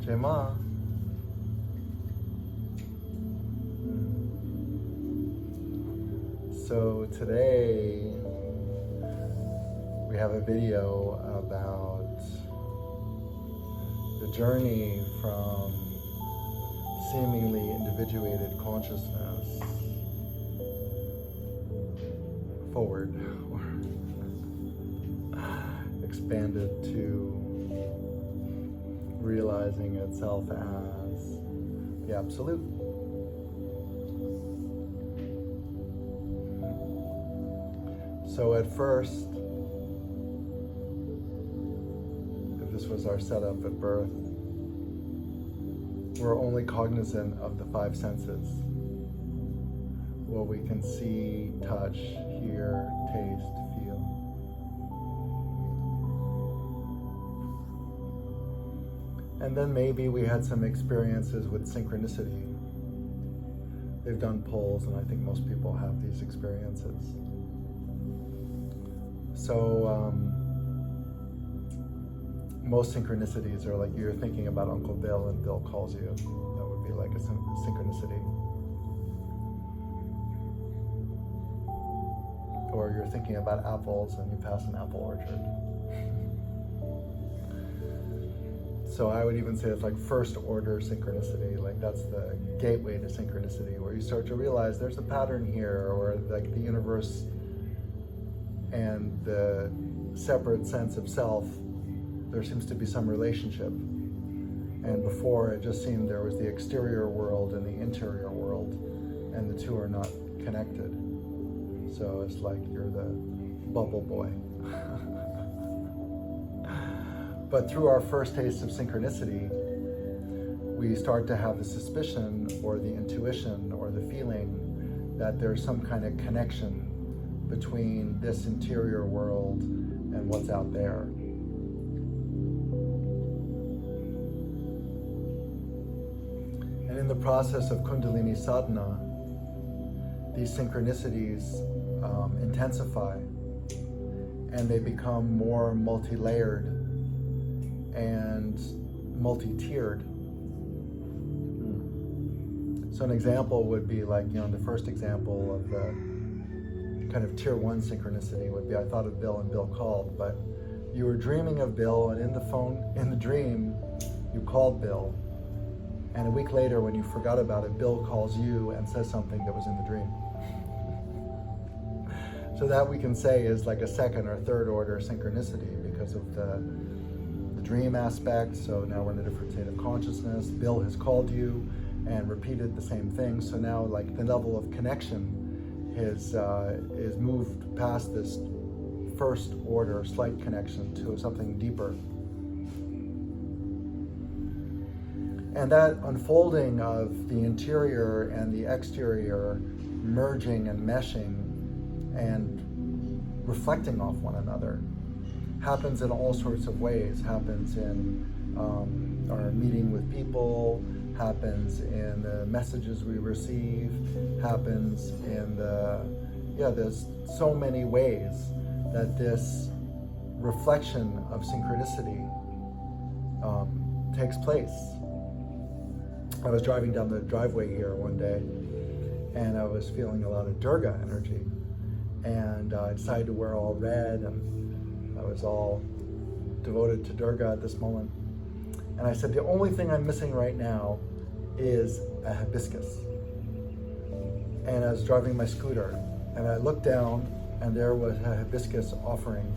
Jema. So today we have a video about the journey from seemingly individuated consciousness forward, or expanded to realizing itself as the Absolute. So at first, if this was our setup at birth, we're only cognizant of the five senses. What we can see, touch, hear, taste, feel. And then maybe we had some experiences with synchronicity. They've done polls, and I think most people have these experiences. So most synchronicities are like you're thinking about Uncle Bill and Bill calls you. That would be like a synchronicity. Or you're thinking about apples and you pass an apple orchard. So I would even say it's like first order synchronicity, like that's the gateway to synchronicity, where you start to realize there's a pattern here, or like the universe and the separate sense of self, there seems to be some relationship. And before it just seemed there was the exterior world and the interior world, and the two are not connected. So it's like you're the bubble boy. But through our first taste of synchronicity, we start to have the suspicion or the intuition or the feeling that there's some kind of connection between this interior world and what's out there. And in the process of Kundalini sadhana, these synchronicities intensify, and they become more multi-layered and multi-tiered. So an example would be like, the first example of the kind of tier 1 synchronicity would be, I thought of Bill and Bill called, but you were dreaming of Bill, and in the dream, you called Bill. And a week later, when you forgot about it, Bill calls you and says something that was in the dream. So that we can say is like a second or third order synchronicity because of the dream aspect. So now we're in a different state of consciousness. Bill has called you and repeated the same thing. So now like the level of connection is moved past this first order slight connection to something deeper. And that unfolding of the interior and the exterior merging and meshing and reflecting off one another happens in all sorts of ways. Happens in our meeting with people, happens in the messages we receive, happens in there's so many ways that this reflection of synchronicity takes place. I was driving down the driveway here one day, and I was feeling a lot of Durga energy, and I decided to wear all red, and I was all devoted to Durga at this moment. And I said, the only thing I'm missing right now is a hibiscus. And I was driving my scooter, and I looked down, and there was a hibiscus offering.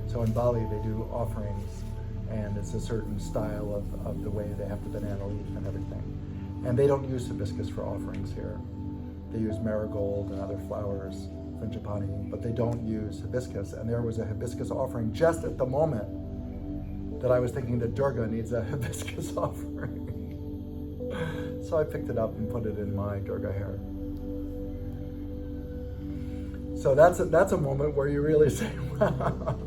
So in Bali, they do offerings, and it's a certain style of the way they have the banana leaf and everything. And they don't use hibiscus for offerings here. They use marigold and other flowers, frangipani, but they don't use hibiscus. And there was a hibiscus offering just at the moment that I was thinking that Durga needs a hibiscus offering. So I picked it up and put it in my Durga hair. So that's a moment where you really say, wow.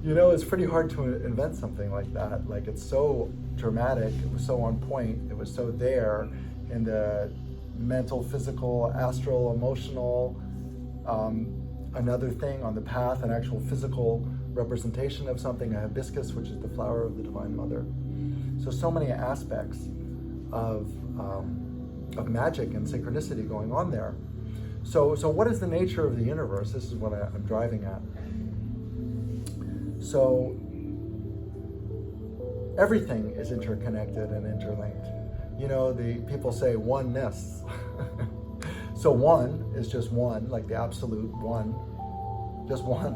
It's pretty hard to invent something like that. Like, it's so dramatic, it was so on point, it was so there in the mental, physical, astral, emotional, another thing on the path, an actual physical representation of something, a hibiscus, which is the flower of the Divine Mother. So many aspects of magic and synchronicity going on there. So what is the nature of the universe? This is what I'm driving at. So everything is interconnected and interlinked. You know, the people say oneness. So one is just one, like the absolute one, just one,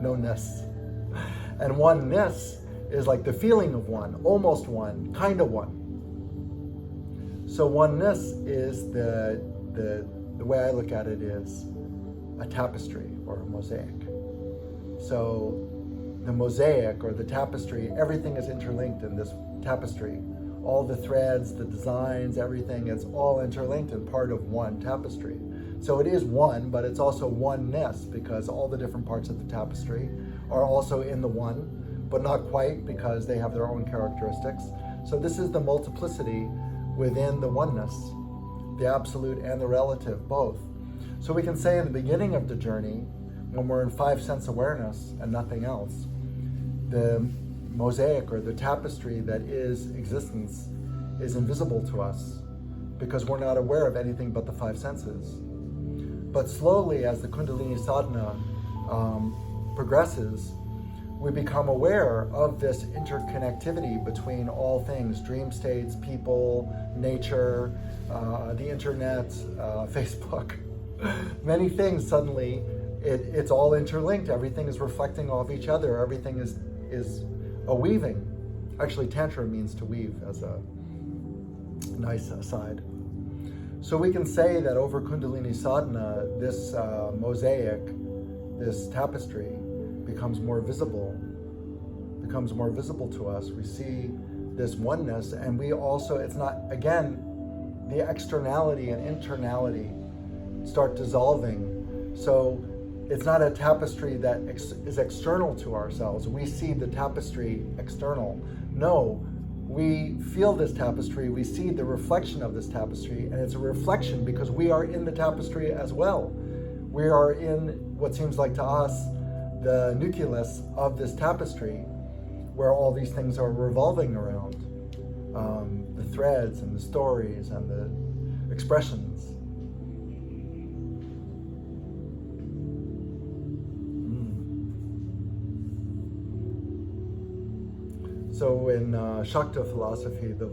no ness. And oneness is like the feeling of one, almost one, kind of one. So oneness is the way I look at it is a tapestry or a mosaic. So the mosaic or the tapestry, everything is interlinked in this tapestry. All the threads, the designs, everything, it's all interlinked and part of one tapestry. So it is one, but it's also oneness because all the different parts of the tapestry are also in the one, but not quite because they have their own characteristics. So this is the multiplicity within the oneness, the absolute and the relative, both. So we can say in the beginning of the journey, when we're in 5 sense awareness and nothing else, the mosaic or the tapestry that is existence is invisible to us because we're not aware of anything but the 5 senses. But slowly, as the Kundalini sadhana progresses, we become aware of this interconnectivity between all things, dream states, people, nature, the internet, Facebook. Many things suddenly, it's all interlinked. Everything is reflecting off each other. Everything is a weaving. Actually, Tantra means to weave, as a nice aside. So we can say that over Kundalini sadhana, this mosaic, this tapestry, becomes more visible to us. We see this oneness, and we also, it's not, again, the externality and internality start dissolving. So it's not a tapestry that is external to ourselves. We see the tapestry external. No, we feel this tapestry, we see the reflection of this tapestry, and it's a reflection because we are in the tapestry as well. We are in what seems like to us the nucleus of this tapestry where all these things are revolving around. The threads and the stories and the expressions. So in Shakta philosophy, the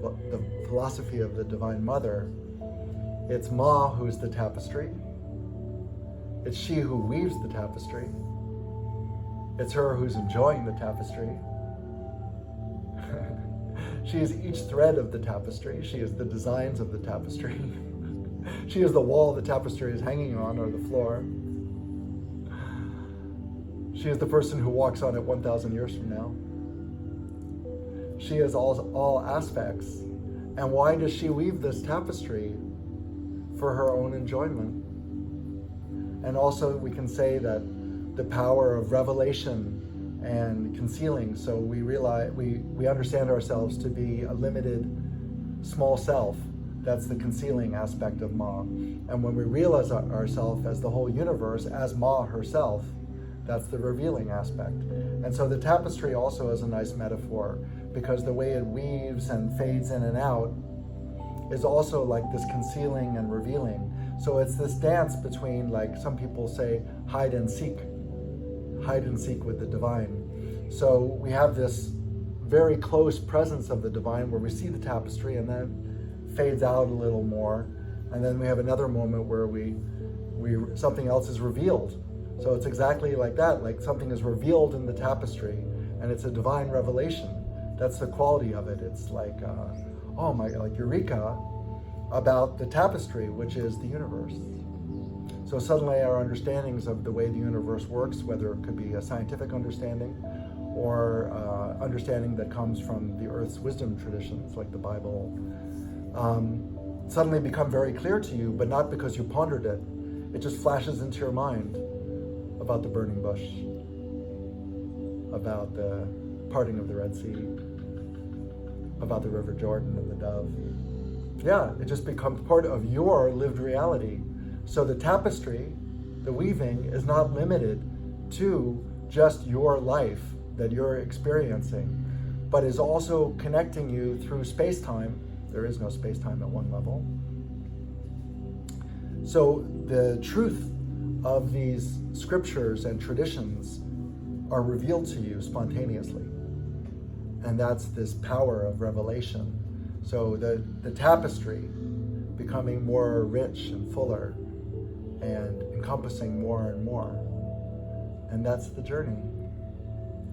philosophy of the Divine Mother, it's Ma who's the tapestry. It's she who weaves the tapestry. It's her who's enjoying the tapestry. She is each thread of the tapestry. She is the designs of the tapestry. She is the wall the tapestry is hanging on, or the floor. She is the person who walks on it 1,000 years from now. She is all aspects. And why does she weave this tapestry? For her own enjoyment. And also we can say that the power of revelation and concealing, so we realize, we understand ourselves to be a limited small self. That's the concealing aspect of Ma. And when we realize ourselves as the whole universe, as Ma herself, that's the revealing aspect. And so the tapestry also is a nice metaphor, because the way it weaves and fades in and out is also like this concealing and revealing. So it's this dance between, like some people say, hide and seek with the divine. So we have this very close presence of the divine where we see the tapestry and then fades out a little more. And then we have another moment where something else is revealed. So it's exactly like that, like something is revealed in the tapestry and it's a divine revelation. That's the quality of it. It's like, like eureka about the tapestry, which is the universe. So suddenly our understandings of the way the universe works, whether it could be a scientific understanding or understanding that comes from the Earth's wisdom traditions, like the Bible, suddenly become very clear to you, but not because you pondered it. It just flashes into your mind about the burning bush, about the parting of the Red Sea, about the River Jordan and the dove. Yeah, it just becomes part of your lived reality. So the tapestry, the weaving, is not limited to just your life that you're experiencing, but is also connecting you through space-time. There is no space-time at one level. So the truth of these scriptures and traditions are revealed to you spontaneously. And that's this power of revelation. So the tapestry becoming more rich and fuller and encompassing more and more. And that's the journey.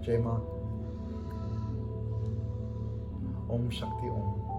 Jai Ma. Om Shakti Om.